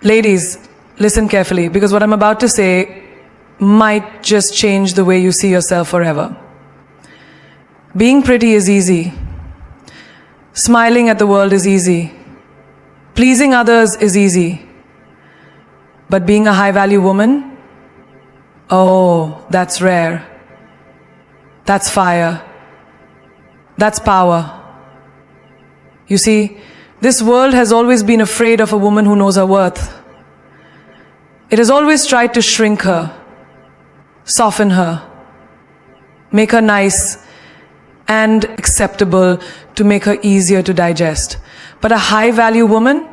Ladies, listen carefully, because what I'm about to say might just change the way you see yourself forever. Being pretty is easy. Smiling at the world is easy. Pleasing others is easy. But being a high-value woman? Oh, that's rare. That's fire. That's power. You see, this world has always been afraid of a woman who knows her worth. It has always tried to shrink her, soften her, make her nice and acceptable, to make her easier to digest. But a high-value woman,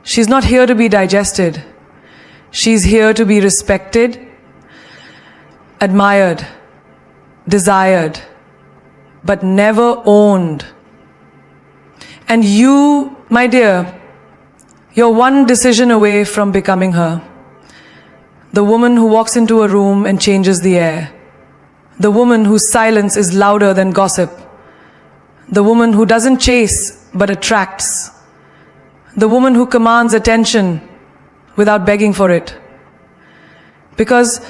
she's not here to be digested. She's here to be respected, admired, desired, but never owned. And you, my dear, you're one decision away from becoming her. The woman who walks into a room and changes the air. The woman whose silence is louder than gossip. The woman who doesn't chase but attracts. The woman who commands attention without begging for it. Because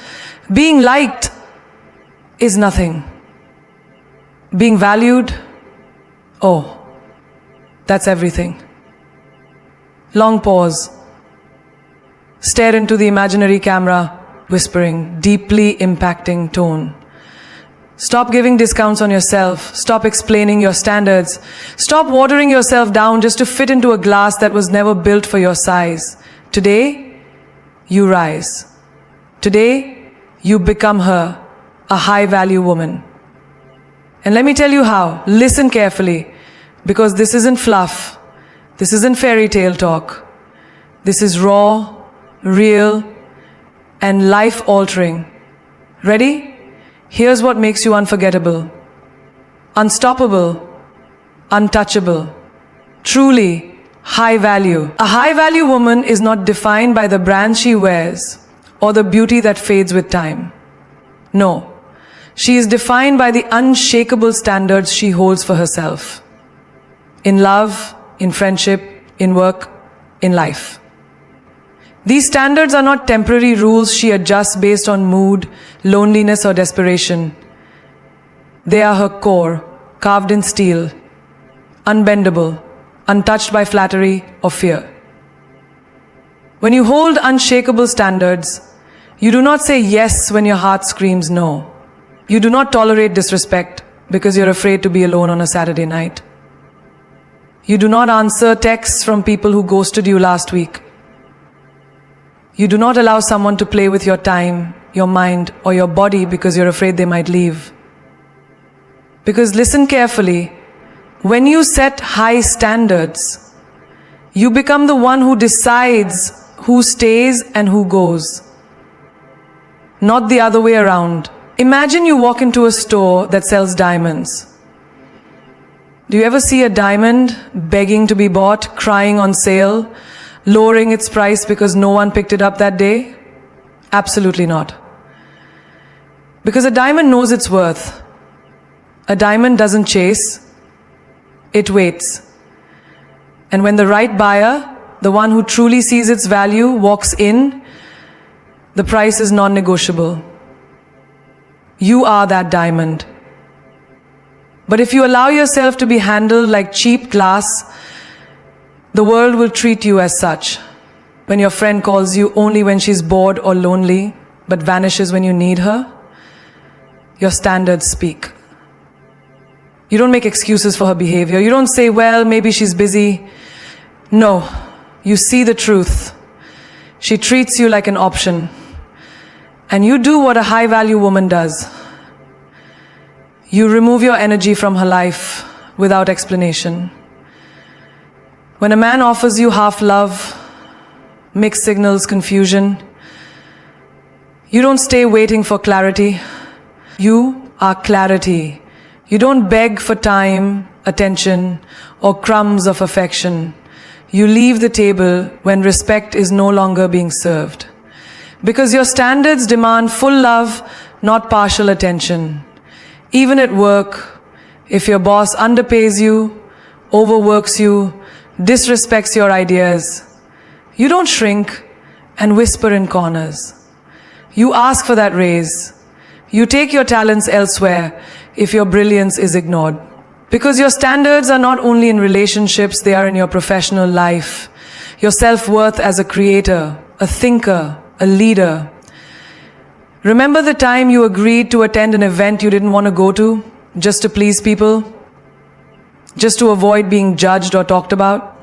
being liked is nothing. Being valued, oh, that's everything. Long pause. Stare into the imaginary camera, whispering, deeply impacting tone. Stop giving discounts on yourself. Stop explaining your standards. Stop watering yourself down just to fit into a glass that was never built for your size. Today, you rise. Today, you become her, a high-value woman. And let me tell you how. Listen carefully, because this isn't fluff. This isn't fairy tale talk. This is raw, real, and life-altering. Ready? Here's what makes you unforgettable, unstoppable, untouchable, truly high value. A high value woman is not defined by the brand she wears or the beauty that fades with time. No, she is defined by the unshakable standards she holds for herself. In love, in friendship, in work, in life. These standards are not temporary rules she adjusts based on mood, loneliness, or desperation. They are her core, carved in steel, unbendable, untouched by flattery or fear. When you hold unshakable standards, you do not say yes when your heart screams no. You do not tolerate disrespect because you're afraid to be alone on a Saturday night. You do not answer texts from people who ghosted you last week. You do not allow someone to play with your time, your mind, or your body because you're afraid they might leave. Because listen carefully, when you set high standards, you become the one who decides who stays and who goes. Not the other way around. Imagine you walk into a store that sells diamonds. Do you ever see a diamond begging to be bought, crying on sale, lowering its price because no one picked it up that day? Absolutely not. Because a diamond knows its worth. A diamond doesn't chase, it waits. And when the right buyer, the one who truly sees its value, walks in, the price is non-negotiable. You are that diamond. But if you allow yourself to be handled like cheap glass, the world will treat you as such. When your friend calls you only when she's bored or lonely, but vanishes when you need her, your standards speak. You don't make excuses for her behavior. You don't say, well, maybe she's busy. No, you see the truth. She treats you like an option. And you do what a high-value woman does. You remove your energy from her life without explanation. When a man offers you half love, mixed signals, confusion, you don't stay waiting for clarity. You are clarity. You don't beg for time, attention, or crumbs of affection. You leave the table when respect is no longer being served. Because your standards demand full love, not partial attention. Even at work, if your boss underpays you, overworks you, disrespects your ideas, You don't shrink and whisper in corners. You ask for that raise. You take your talents elsewhere if your brilliance is ignored. Because your standards are not only in relationships, they are in your professional life. Your self-worth as a creator, a thinker, a leader. Remember the time you agreed to attend an event you didn't want to go to, just to please people? Just to avoid being judged or talked about?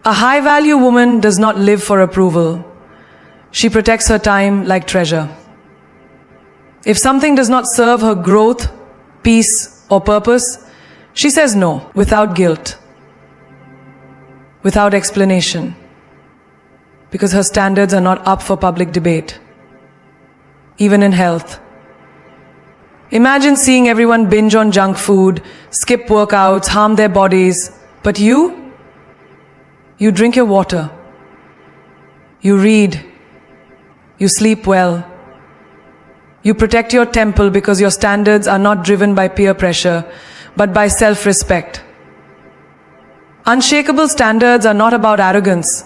A high-value woman does not live for approval. She protects her time like treasure. If something does not serve her growth, peace, or purpose, she says no, without guilt, without explanation, because her standards are not up for public debate, even in health. Imagine seeing everyone binge on junk food, skip workouts, harm their bodies, but you drink your water, you read, you sleep well, you protect your temple because your standards are not driven by peer pressure, but by self-respect. Unshakable standards are not about arrogance.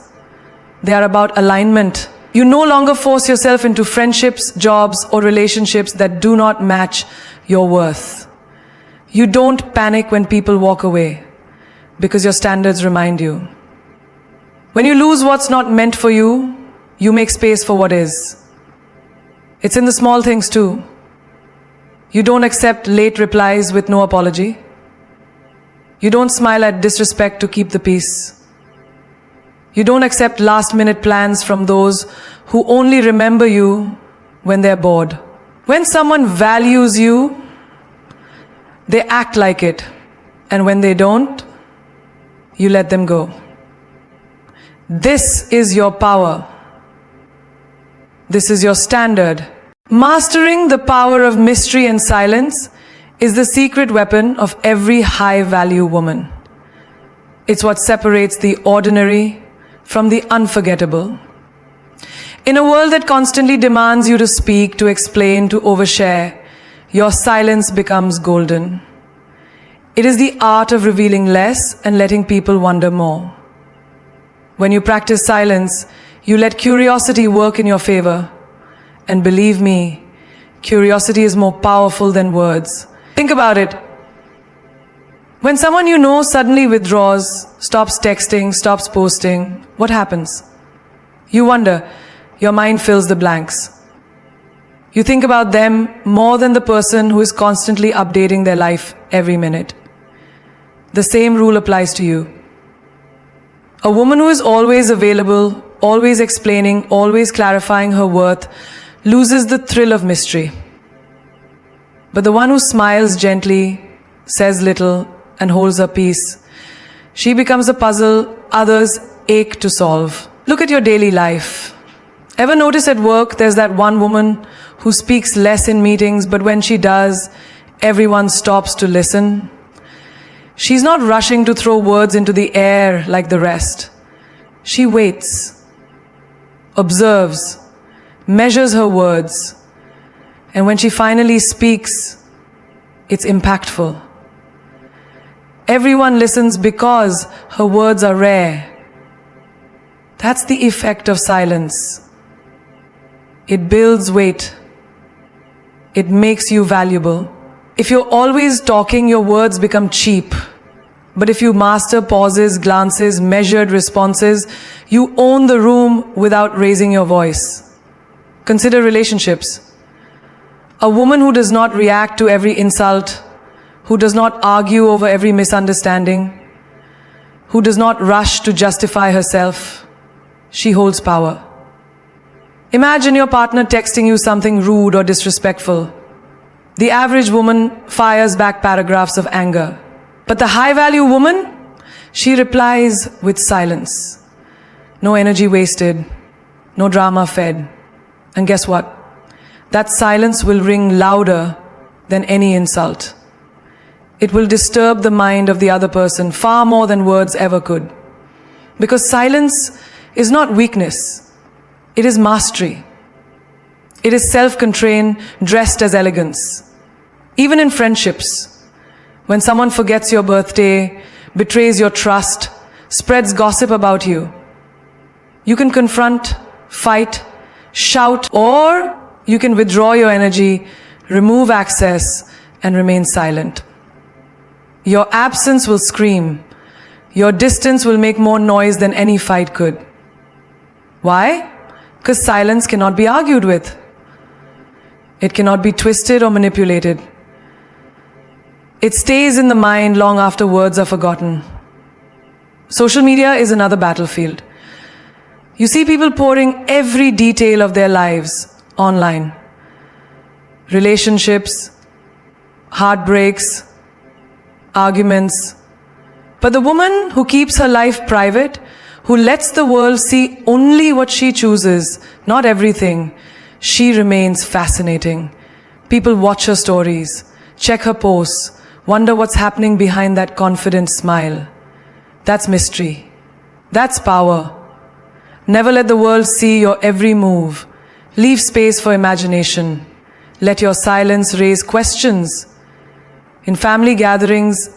They are about alignment. You no longer force yourself into friendships, jobs, or relationships that do not match your worth. You don't panic when people walk away because your standards remind you. When you lose what's not meant for you, you make space for what is. It's in the small things too. You don't accept late replies with no apology. You don't smile at disrespect to keep the peace. You don't accept last-minute plans from those who only remember you when they're bored. When someone values you, they act like it. And when they don't, you let them go. This is your power. This is your standard. Mastering the power of mystery and silence is the secret weapon of every high-value woman. It's what separates the ordinary from the unforgettable. In a world that constantly demands you to speak, to explain, to overshare, your silence becomes golden. It is the art of revealing less and letting people wonder more. When you practice silence, you let curiosity work in your favor. And believe me, curiosity is more powerful than words. Think about it. When someone you know suddenly withdraws, stops texting, stops posting, what happens? You wonder, your mind fills the blanks. You think about them more than the person who is constantly updating their life every minute. The same rule applies to you. A woman who is always available, always explaining, always clarifying her worth, loses the thrill of mystery. But the one who smiles gently, says little, and holds her peace, she becomes a puzzle others ache to solve. Look at your daily life. Ever notice at work there's that one woman who speaks less in meetings, but when she does, everyone stops to listen? She's not rushing to throw words into the air like the rest. She waits, observes, measures her words, and when she finally speaks, it's impactful. Everyone listens because her words are rare. That's the effect of silence. It builds weight. It makes you valuable. If you're always talking, your words become cheap. But if you master pauses, glances, measured responses, you own the room without raising your voice. Consider relationships. A woman who does not react to every insult, who does not argue over every misunderstanding, who does not rush to justify herself, she holds power. Imagine your partner texting you something rude or disrespectful. The average woman fires back paragraphs of anger. But the high-value woman, she replies with silence. No energy wasted, no drama fed. And guess what? That silence will ring louder than any insult. It will disturb the mind of the other person far more than words ever could. Because silence is not weakness. It is mastery. It is self-control dressed as elegance. Even in friendships, when someone forgets your birthday, betrays your trust, spreads gossip about you, You can confront, fight, shout, or you can withdraw your energy, remove access, and remain silent. Your absence will scream. Your distance will make more noise than any fight could. Why? Because silence cannot be argued with. It cannot be twisted or manipulated. It stays in the mind long after words are forgotten. Social media is another battlefield. You see people pouring every detail of their lives online. Relationships, heartbreaks, arguments. But the woman who keeps her life private, who lets the world see only what she chooses, not everything, she remains fascinating. People watch her stories, check her posts, wonder what's happening behind that confident smile. That's mystery. That's power. Never let the world see your every move. Leave space for imagination. Let your silence raise questions. In family gatherings,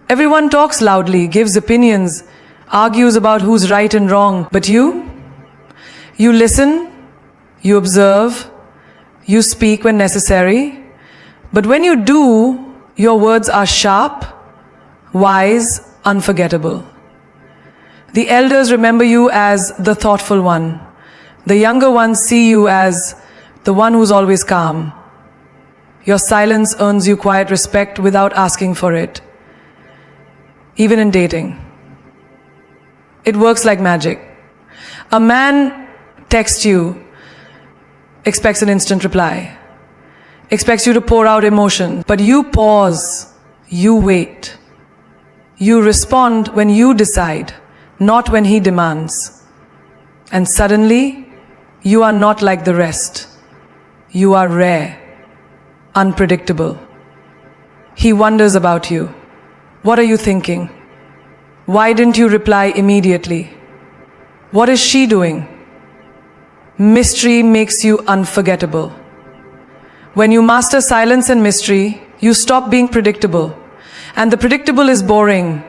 everyone talks loudly, gives opinions, argues about who's right and wrong. But you listen, you observe, you speak when necessary. But when you do, your words are sharp, wise, unforgettable. The elders remember you as the thoughtful one. The younger ones see you as the one who's always calm. Your silence earns you quiet respect without asking for it. Even in dating. It works like magic. A man texts you, expects an instant reply, expects you to pour out emotion, but you pause, you wait. You respond when you decide, not when he demands. And suddenly, you are not like the rest. You are rare, unpredictable. He wonders about you. What are you thinking? Why didn't you reply immediately? What is she doing? Mystery makes you unforgettable. When you master silence and mystery, you stop being predictable. And the predictable is boring.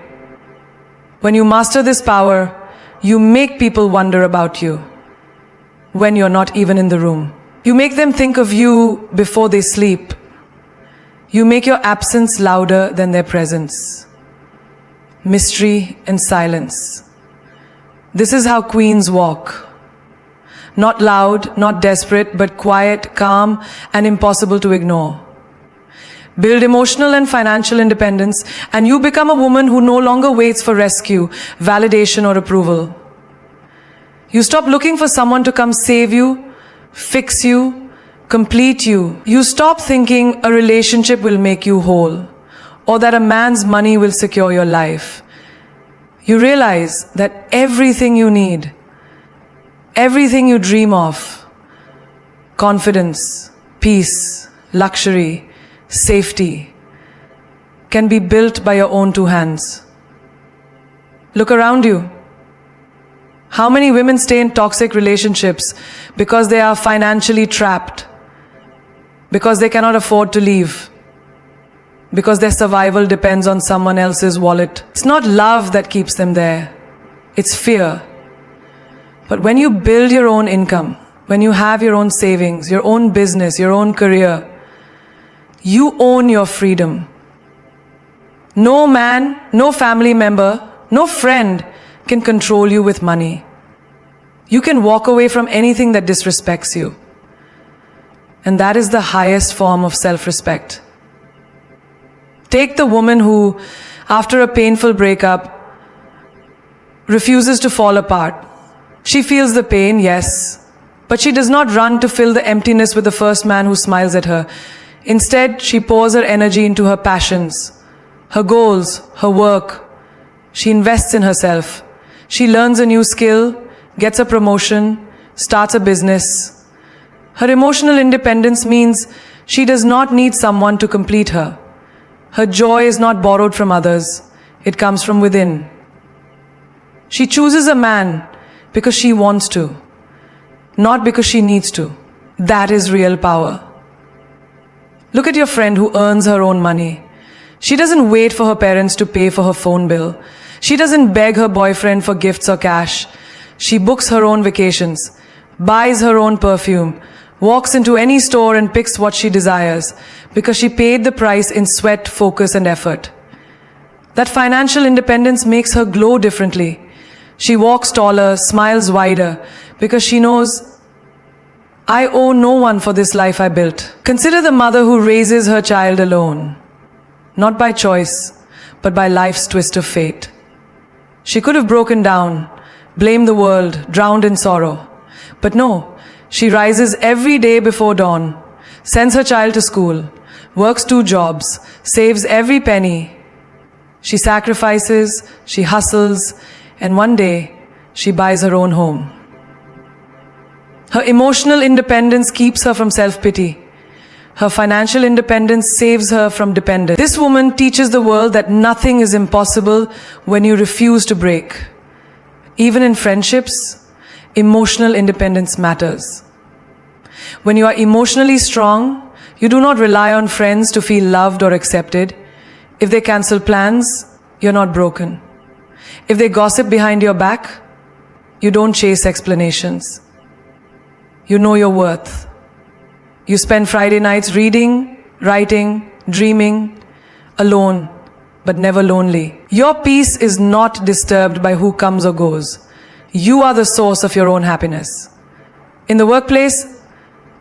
When you master this power, you make people wonder about you when you're not even in the room. You make them think of you before they sleep. You make your absence louder than their presence. Mystery and silence. This is how queens walk. Not loud, not desperate, but quiet, calm, and impossible to ignore. Build emotional and financial independence, and you become a woman who no longer waits for rescue, validation, or approval. You stop looking for someone to come save you, fix you, complete you. You stop thinking a relationship will make you whole, or that a man's money will secure your life. You realize that everything you need, everything you dream of, confidence, peace, luxury, safety, can be built by your own two hands. Look around you. How many women stay in toxic relationships because they are financially trapped, because they cannot afford to leave, because their survival depends on someone else's wallet? It's not love that keeps them there. It's fear. But when you build your own income, when you have your own savings, your own business, your own career, you own your freedom. No man, no family member, no friend can control you with money. You can walk away from anything that disrespects you. And that is the highest form of self-respect. Take the woman who, after a painful breakup, refuses to fall apart. She feels the pain, yes, but she does not run to fill the emptiness with the first man who smiles at her. Instead, she pours her energy into her passions, her goals, her work. She invests in herself. She learns a new skill, gets a promotion, starts a business. Her emotional independence means she does not need someone to complete her. Her joy is not borrowed from others. It comes from within. She chooses a man because she wants to, not because she needs to. That is real power. Look at your friend who earns her own money. She doesn't wait for her parents to pay for her phone bill. She doesn't beg her boyfriend for gifts or cash. She books her own vacations, buys her own perfume, walks into any store and picks what she desires because she paid the price in sweat, focus, and effort. That financial independence makes her glow differently. She walks taller, smiles wider because she knows, I owe no one for this life I built. Consider the mother who raises her child alone, not by choice, but by life's twist of fate. She could have broken down, blamed the world, drowned in sorrow. But no, she rises every day before dawn, sends her child to school, works 2 jobs, saves every penny. She sacrifices, she hustles, and one day, she buys her own home. Her emotional independence keeps her from self-pity. Her financial independence saves her from dependence. This woman teaches the world that nothing is impossible when you refuse to break. Even in friendships, emotional independence matters. When you are emotionally strong, you do not rely on friends to feel loved or accepted. If they cancel plans, you're not broken. If they gossip behind your back, you don't chase explanations. You know your worth. You spend Friday nights reading, writing, dreaming, alone, but never lonely. Your peace is not disturbed by who comes or goes. You are the source of your own happiness. In the workplace,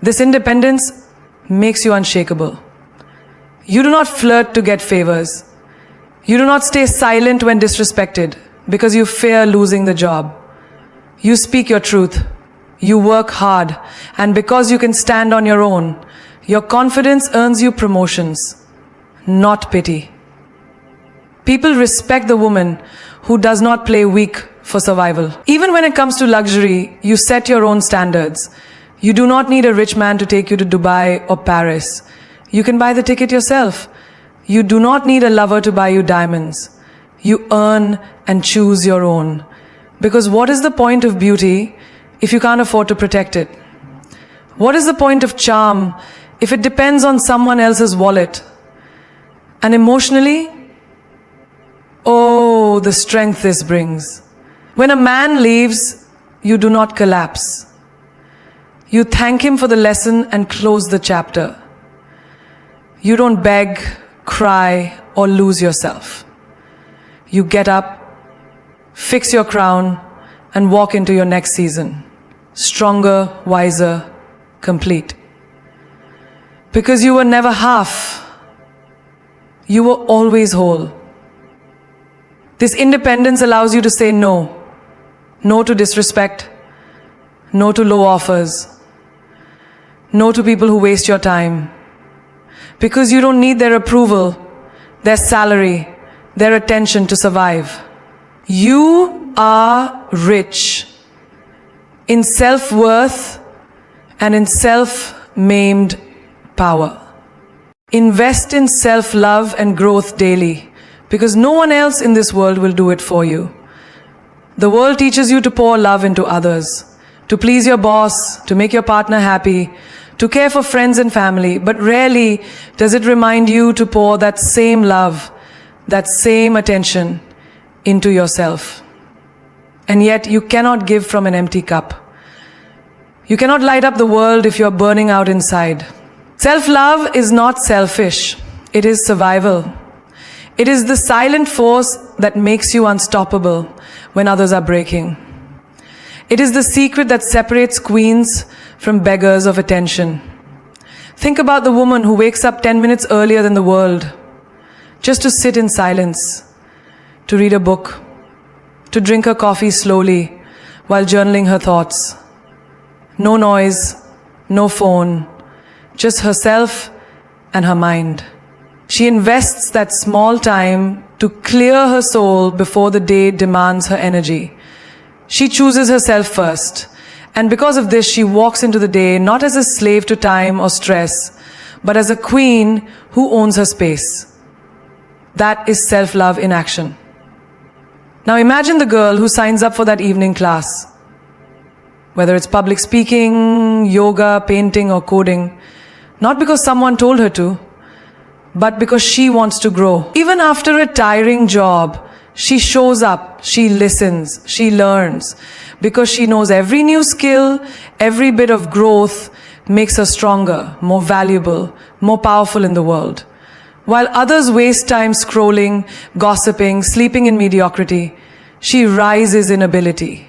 this independence makes you unshakable. You do not flirt to get favors. You do not stay silent when disrespected because you fear losing the job. You speak your truth. You work hard, and because you can stand on your own, your confidence earns you promotions, not pity. People respect the woman who does not play weak for survival. Even when it comes to luxury, you set your own standards. You do not need a rich man to take you to Dubai or Paris. You can buy the ticket yourself. You do not need a lover to buy you diamonds. You earn and choose your own. Because what is the point of beauty if you can't afford to protect it? What is the point of charm if it depends on someone else's wallet? And emotionally, oh, the strength this brings. When a man leaves, you do not collapse. You thank him for the lesson and close the chapter. You don't beg, cry, or lose yourself. You get up, fix your crown, and walk into your next season. Stronger, wiser, complete. Because you were never half. You were always whole. This independence allows you to say no. No to disrespect. No to low offers. No to people who waste your time. Because you don't need their approval, their salary, their attention to survive. You are rich in self-worth and in self-maimed power. Invest in self-love and growth daily because no one else in this world will do it for you. The world teaches you to pour love into others, to please your boss, to make your partner happy, to care for friends and family, but rarely does it remind you to pour that same love, that same attention into yourself. And yet you cannot give from an empty cup. You cannot light up the world if you're burning out inside. Self-love is not selfish. It is survival. It is the silent force that makes you unstoppable when others are breaking. It is the secret that separates queens from beggars of attention. Think about the woman who wakes up 10 minutes earlier than the world just to sit in silence, to read a book, to drink her coffee slowly while journaling her thoughts. No noise, no phone, just herself and her mind. She invests that small time to clear her soul before the day demands her energy. She chooses herself first. And because of this, she walks into the day not as a slave to time or stress, but as a queen who owns her space. That is self-love in action. Now imagine the girl who signs up for that evening class. Whether it's public speaking, yoga, painting, or coding, not because someone told her to, but because she wants to grow. Even after a tiring job, she shows up, she listens, she learns, because she knows every new skill, every bit of growth makes her stronger, more valuable, more powerful in the world. While others waste time scrolling, gossiping, sleeping in mediocrity, she rises in ability.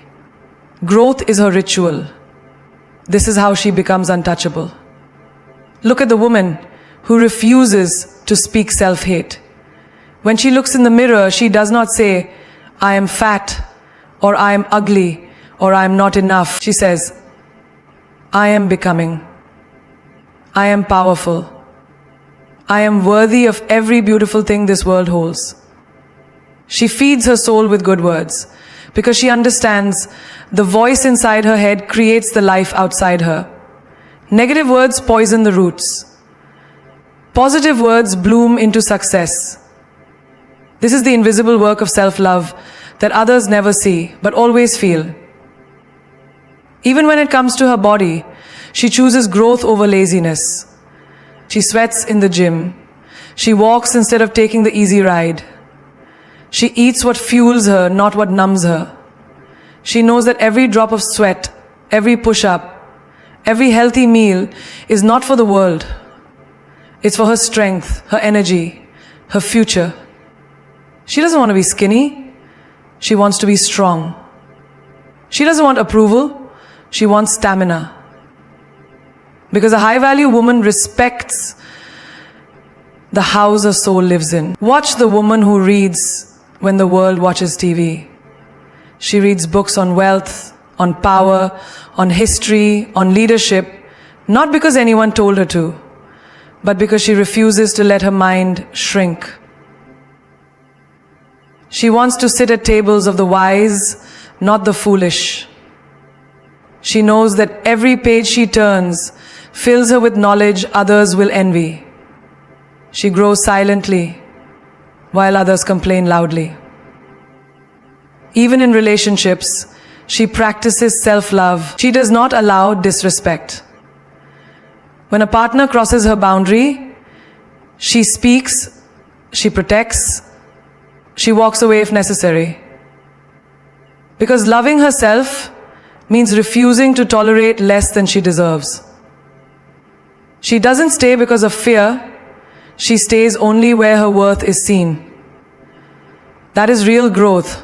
Growth is her ritual. This is how she becomes untouchable. Look at the woman who refuses to speak self-hate. When she looks in the mirror, she does not say, "I am fat," or "I am ugly," or "I am not enough." She says, "I am becoming. I am powerful. I am worthy of every beautiful thing this world holds." She feeds her soul with good words because she understands the voice inside her head creates the life outside her. Negative words poison the roots. Positive words bloom into success. This is the invisible work of self-love that others never see but always feel. Even when it comes to her body, she chooses growth over laziness. She sweats in the gym. She walks instead of taking the easy ride. She eats what fuels her, not what numbs her. She knows that every drop of sweat, every push-up, every healthy meal is not for the world. It's for her strength, her energy, her future. She doesn't want to be skinny. She wants to be strong. She doesn't want approval. She wants stamina. Because a high-value woman respects the house her soul lives in. Watch the woman who reads when the world watches TV. She reads books on wealth, on power, on history, on leadership, not because anyone told her to, but because she refuses to let her mind shrink. She wants to sit at tables of the wise, not the foolish. She knows that every page she turns fills her with knowledge others will envy. She grows silently while others complain loudly. Even in relationships, she practices self-love. She does not allow disrespect. When a partner crosses her boundary, she speaks, she protects, she walks away if necessary. Because loving herself means refusing to tolerate less than she deserves. She doesn't stay because of fear. She stays only where her worth is seen. That is real growth.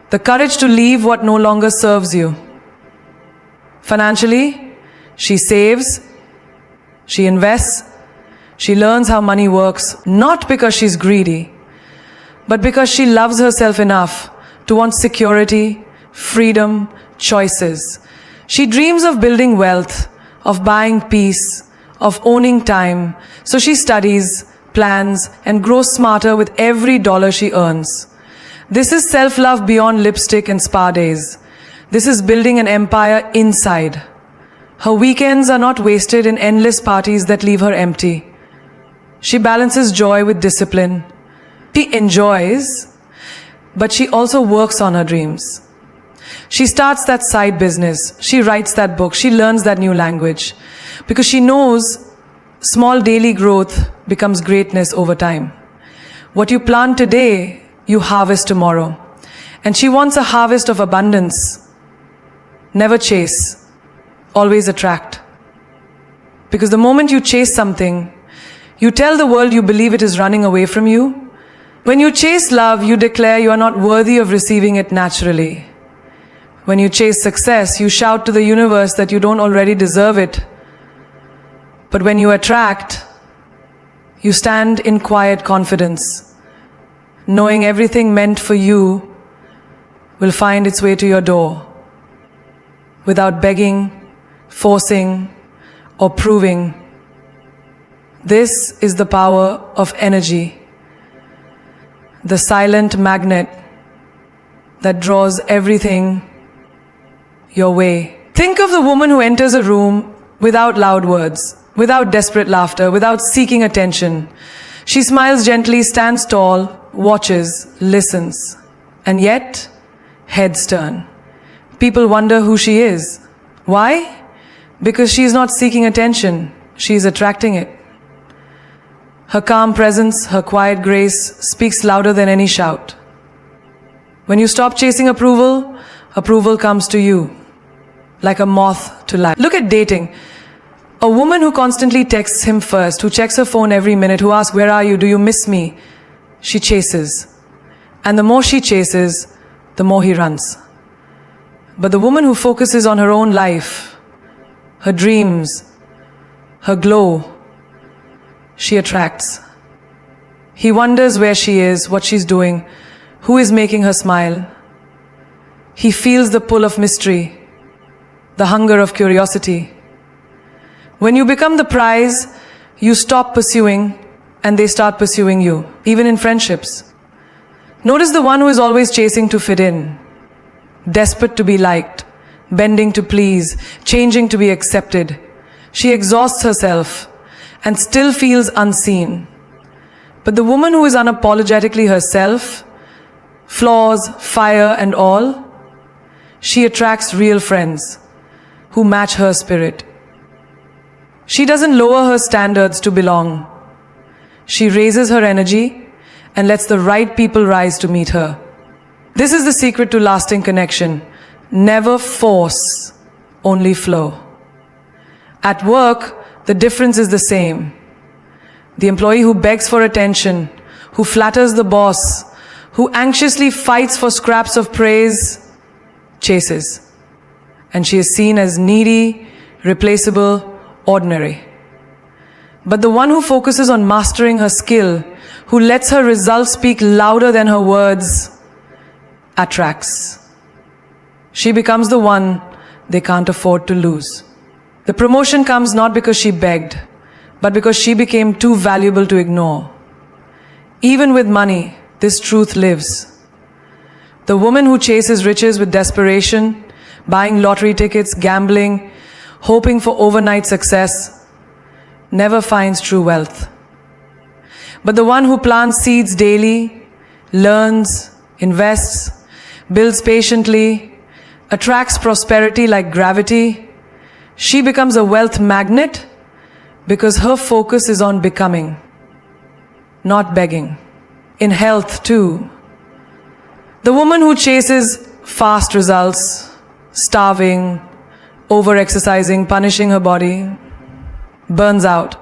The courage to leave what no longer serves you. Financially, she saves, she invests, she learns how money works, not because she's greedy, but because she loves herself enough to want security, freedom, choices. She dreams of building wealth, of buying peace, of owning time. So she studies, plans, and grows smarter with every dollar she earns. This is self-love beyond lipstick and spa days. This is building an empire inside. Her weekends are not wasted in endless parties that leave her empty. She balances joy with discipline. She enjoys, but she also works on her dreams. She starts that side business. She writes that book. She learns that new language. Because she knows small daily growth becomes greatness over time. What you plant today, you harvest tomorrow. And she wants a harvest of abundance. Never chase. Always attract. Because the moment you chase something, you tell the world you believe it is running away from you. When you chase love, you declare you are not worthy of receiving it naturally. When you chase success, you shout to the universe that you don't already deserve it. But when you attract, you stand in quiet confidence, knowing everything meant for you will find its way to your door, without begging, forcing, or proving. This is the power of energy, the silent magnet that draws everything your way. Think of the woman who enters a room without loud words, without desperate laughter, without seeking attention. She smiles gently, stands tall, watches, listens, and yet, heads turn. People wonder who she is. Why? Because she is not seeking attention, she is attracting it. Her calm presence, her quiet grace speaks louder than any shout. When you stop chasing approval, Approval comes to you like a moth to light. Look at dating. A woman who constantly texts him first, who checks her phone every minute, who asks, "Where are you? Do you miss me?" She chases. And the more she chases, the more he runs. But the woman who focuses on her own life, her dreams, her glow, she attracts. He wonders where she is, what she's doing, who is making her smile. He feels the pull of mystery, the hunger of curiosity. When you become the prize, you stop pursuing and they start pursuing you, even in friendships. Notice the one who is always chasing to fit in, desperate to be liked, bending to please, changing to be accepted. She exhausts herself and still feels unseen. But the woman who is unapologetically herself, flaws, fire and all, she attracts real friends who match her spirit. She doesn't lower her standards to belong. She raises her energy and lets the right people rise to meet her. This is the secret to lasting connection. Never force, only flow. At work, the difference is the same. The employee who begs for attention, who flatters the boss, who anxiously fights for scraps of praise, chases. And she is seen as needy, replaceable, ordinary. But the one who focuses on mastering her skill, who lets her results speak louder than her words, attracts. She becomes the one they can't afford to lose. The promotion comes not because she begged, but because she became too valuable to ignore. Even with money, this truth lives. The woman who chases riches with desperation, buying lottery tickets, gambling, hoping for overnight success, never finds true wealth. But the one who plants seeds daily, learns, invests, builds patiently, attracts prosperity like gravity, she becomes a wealth magnet because her focus is on becoming, not begging. In health too, the woman who chases fast results, starving, over-exercising, punishing her body, burns out.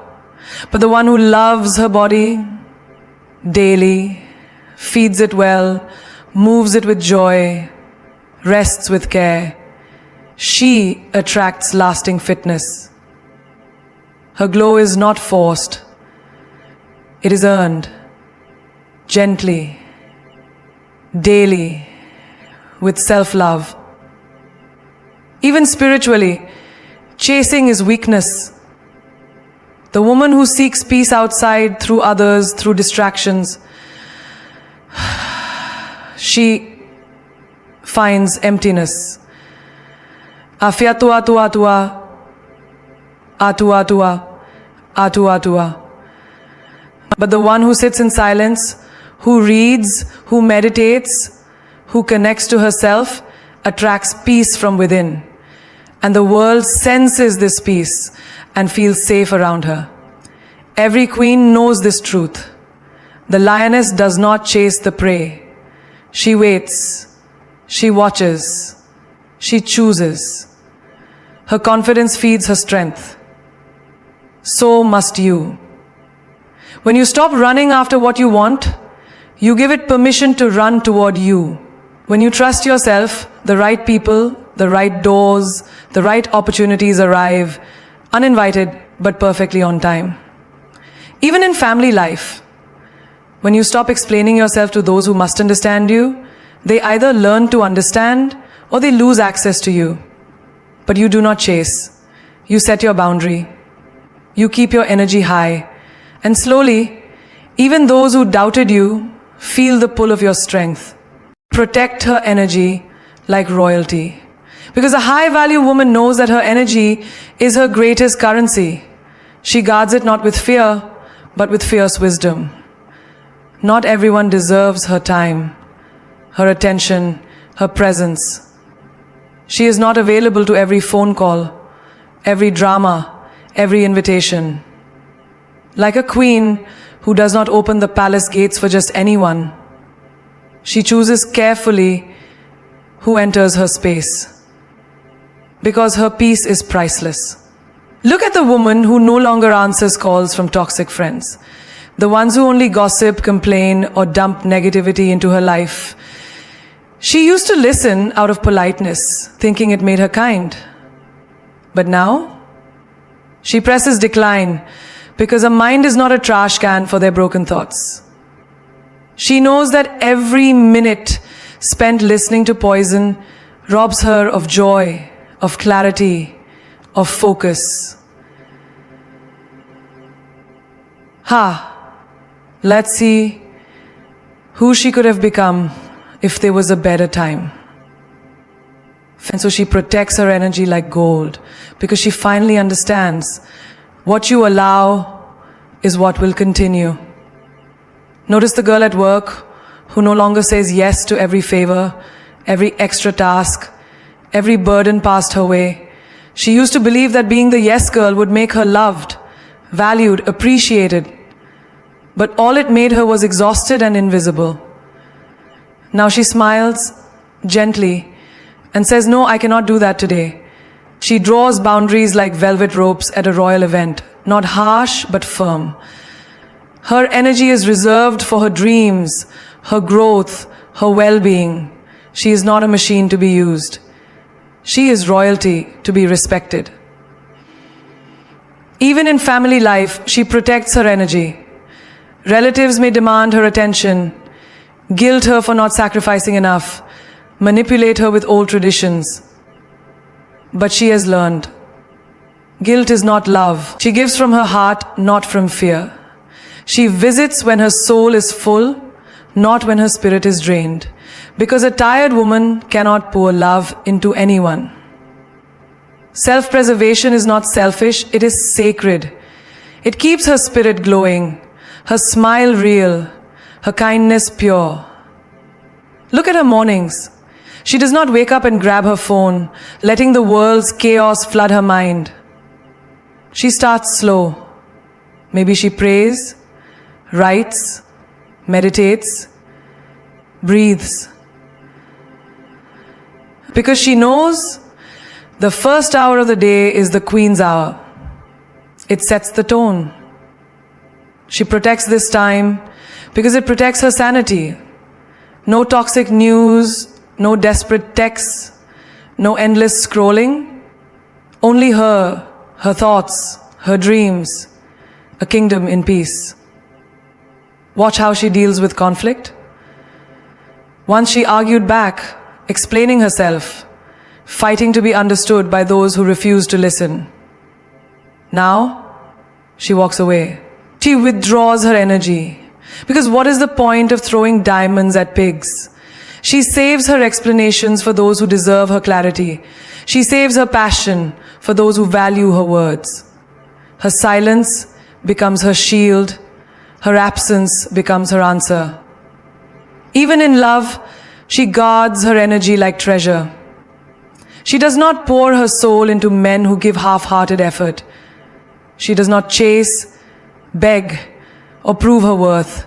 But the one who loves her body daily, feeds it well, moves it with joy, rests with care, she attracts lasting fitness. Her glow is not forced, it is earned, gently, daily, with self-love. Even spiritually, chasing is weakness. The woman who seeks peace outside, through others, through distractions, she finds emptiness. Afiatua tua tua, atua tua, atua tua. But the one who sits in silence, who reads, who meditates, who connects to herself, attracts peace from within. And the world senses this peace and feels safe around her. Every queen knows this truth. The lioness does not chase the prey. She waits. She watches. She chooses. Her confidence feeds her strength. So must you. When you stop running after what you want, you give it permission to run toward you. When you trust yourself, the right people, the right doors, the right opportunities arrive, uninvited but perfectly on time. Even in family life, when you stop explaining yourself to those who must understand you, they either learn to understand or they lose access to you. But you do not chase. You set your boundary. You keep your energy high. And slowly, even those who doubted you feel the pull of your strength. Protect her energy like royalty. Because a high-value woman knows that her energy is her greatest currency. She guards it not with fear, but with fierce wisdom. Not everyone deserves her time, her attention, her presence. She is not available to every phone call, every drama, every invitation. Like a queen who does not open the palace gates for just anyone, she chooses carefully who enters her space, because her peace is priceless. Look at the woman who no longer answers calls from toxic friends, the ones who only gossip, complain, or dump negativity into her life. She used to listen out of politeness, thinking it made her kind. But now, she presses decline because her mind is not a trash can for their broken thoughts. She knows that every minute spent listening to poison robs her of joy, of clarity, of focus. Let's see who she could have become if there was a better time. And so she protects her energy like gold, because she finally understands what you allow is what will continue. Notice the girl at work who no longer says yes to every favor, every extra task, every burden passed her way. She used to believe that being the yes girl would make her loved, valued, appreciated. But all it made her was exhausted and invisible. Now she smiles gently and says, "No, I cannot do that today." She draws boundaries like velvet ropes at a royal event, not harsh but firm. Her energy is reserved for her dreams, her growth, her well-being. She is not a machine to be used. She is royalty to be respected. Even in family life, she protects her energy. Relatives may demand her attention, guilt her for not sacrificing enough, manipulate her with old traditions. But she has learned. Guilt is not love. She gives from her heart, not from fear. She visits when her soul is full, not when her spirit is drained. Because a tired woman cannot pour love into anyone. Self-preservation is not selfish, it is sacred. It keeps her spirit glowing, her smile real, her kindness pure. Look at her mornings. She does not wake up and grab her phone, letting the world's chaos flood her mind. She starts slow. Maybe she prays, writes, meditates, breathes. Because she knows the first hour of the day is the queen's hour. It sets the tone. She protects this time because it protects her sanity. No toxic news, no desperate texts, no endless scrolling. Only her thoughts, her dreams, a kingdom in peace. Watch how she deals with conflict. Once she argued back, explaining herself, fighting to be understood by those who refuse to listen. Now, she walks away. She withdraws her energy. Because what is the point of throwing diamonds at pigs? She saves her explanations for those who deserve her clarity. She saves her passion for those who value her words. Her silence becomes her shield. Her absence becomes her answer. Even in love, she guards her energy like treasure. She does not pour her soul into men who give half-hearted effort. She does not chase, beg, or prove her worth.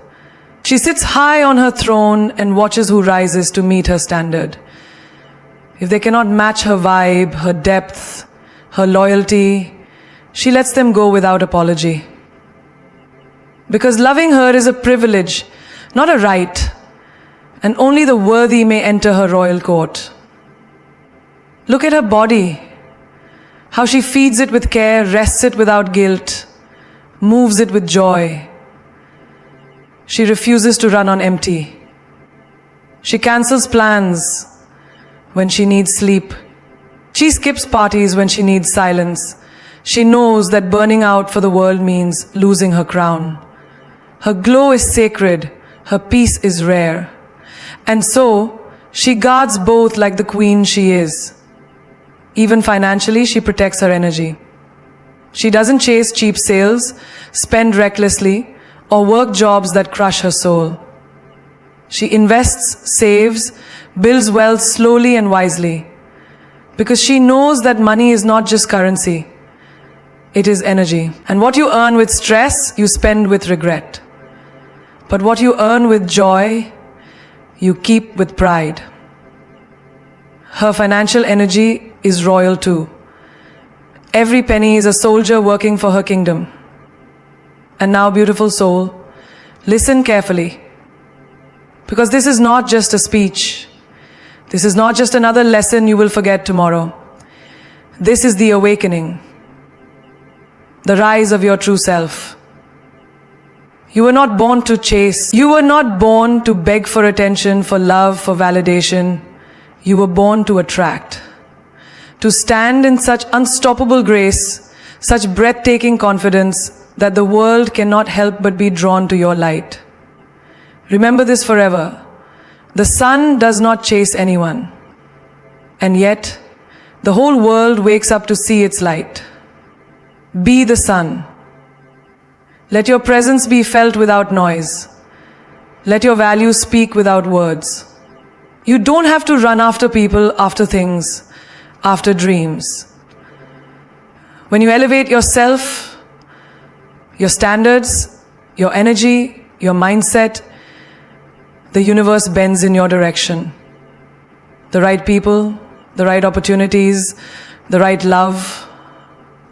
She sits high on her throne and watches who rises to meet her standard. If they cannot match her vibe, her depth, her loyalty, she lets them go without apology. Because loving her is a privilege, not a right, and only the worthy may enter her royal court. Look at her body, how she feeds it with care, rests it without guilt, moves it with joy. She refuses to run on empty. She cancels plans when she needs sleep. She skips parties when she needs silence. She knows that burning out for the world means losing her crown. Her glow is sacred. Her peace is rare. And so, she guards both like the queen she is. Even financially, she protects her energy. She doesn't chase cheap sales, spend recklessly, or work jobs that crush her soul. She invests, saves, builds wealth slowly and wisely. Because she knows that money is not just currency. It is energy. And what you earn with stress, you spend with regret. But what you earn with joy, you keep with pride. Her financial energy is royal too. Every penny is a soldier working for her kingdom. And now, beautiful soul, listen carefully. Because this is not just a speech. This is not just another lesson you will forget tomorrow. This is the awakening. The rise of your true self. You were not born to chase. You were not born to beg for attention, for love, for validation. You were born to attract. To stand in such unstoppable grace, such breathtaking confidence that the world cannot help but be drawn to your light. Remember this forever. The sun does not chase anyone. And yet, the whole world wakes up to see its light. Be the sun. Let your presence be felt without noise. Let your values speak without words. You don't have to run after people, after things, after dreams. When you elevate yourself, your standards, your energy, your mindset, the universe bends in your direction. The right people, the right opportunities, the right love,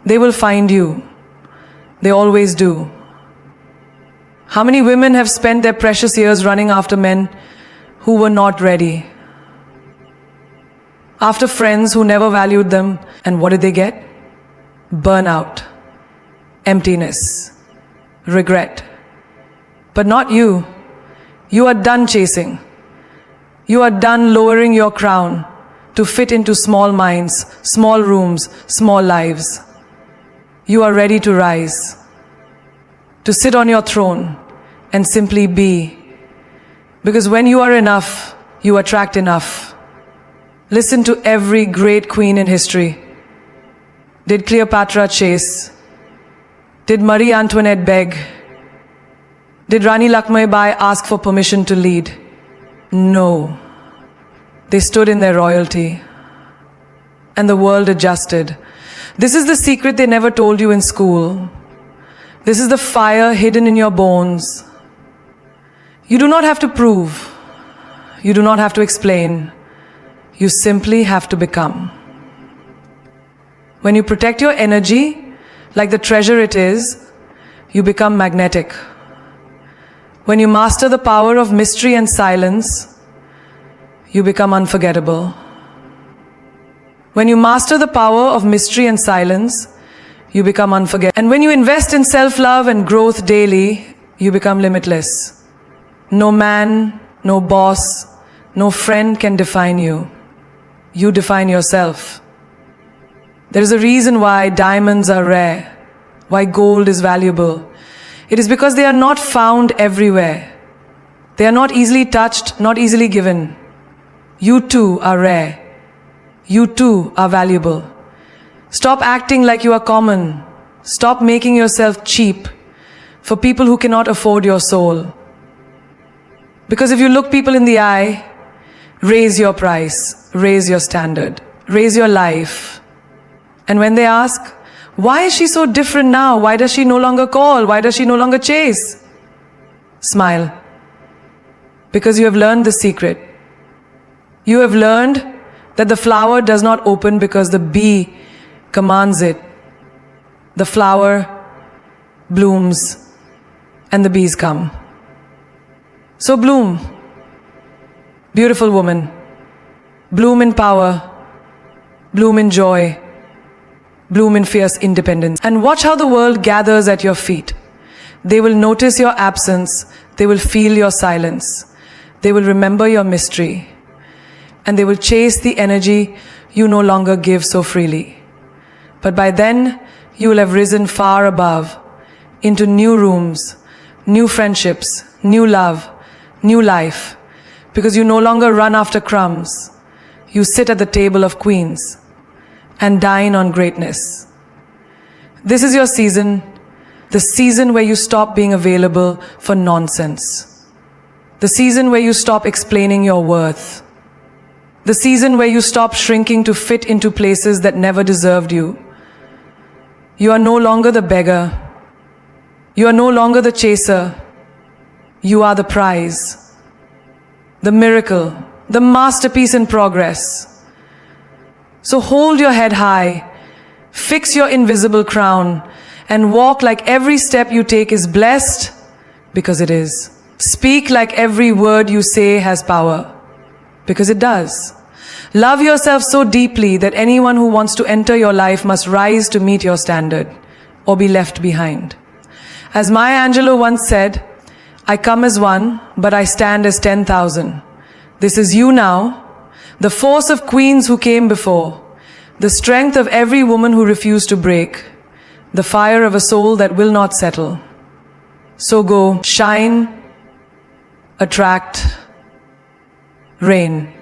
they will find you. They always do. How many women have spent their precious years running after men who were not ready? After friends who never valued them, and what did they get? Burnout, emptiness, regret. But not you. You are done chasing. You are done lowering your crown to fit into small minds, small rooms, small lives. You are ready to rise, to sit on your throne and simply be. Because when you are enough, you attract enough. Listen to every great queen in history. Did Cleopatra chase? Did Marie Antoinette beg? Did Rani Lakshmibai ask for permission to lead? No. They stood in their royalty. And the world adjusted. This is the secret they never told you in school. This is the fire hidden in your bones. You do not have to prove. You do not have to explain. You simply have to become. When you protect your energy like the treasure it is, you become magnetic. When you master the power of mystery and silence, you become unforgettable. When you master the power of mystery and silence, you become unforgettable. And when you invest in self-love and growth daily, you become limitless. No man, no boss, no friend can define you. You define yourself. There is a reason why diamonds are rare, why gold is valuable. It is because they are not found everywhere. They are not easily touched, not easily given. You too are rare. You too are valuable. Stop acting like you are common. Stop making yourself cheap for people who cannot afford your soul. Because if you look people in the eye, raise your price, raise your standard, raise your life. And when they ask, why is she so different now? Why does she no longer call? Why does she no longer chase? Smile. Because you have learned the secret. You have learned that the flower does not open because the bee commands it. The flower blooms and the bees come. So bloom, beautiful woman. Bloom in power. Bloom in joy. Bloom in fierce independence. And watch how the world gathers at your feet. They will notice your absence. They will feel your silence. They will remember your mystery. And they will chase the energy you no longer give so freely. But by then, you will have risen far above, into new rooms, new friendships, new love, new life. Because you no longer run after crumbs. You sit at the table of queens and dine on greatness. This is your season, the season where you stop being available for nonsense. The season where you stop explaining your worth. The season where you stop shrinking to fit into places that never deserved you. You are no longer the beggar. You are no longer the chaser. You are the prize, the miracle, the masterpiece in progress. So hold your head high, fix your invisible crown, and walk like every step you take is blessed, because it is. Speak like every word you say has power, because it does. Love yourself so deeply that anyone who wants to enter your life must rise to meet your standard, or be left behind. As Maya Angelou once said, I come as one, but I stand as 10,000. This is you now, the force of queens who came before, the strength of every woman who refused to break, the fire of a soul that will not settle. So go, shine, attract, reign.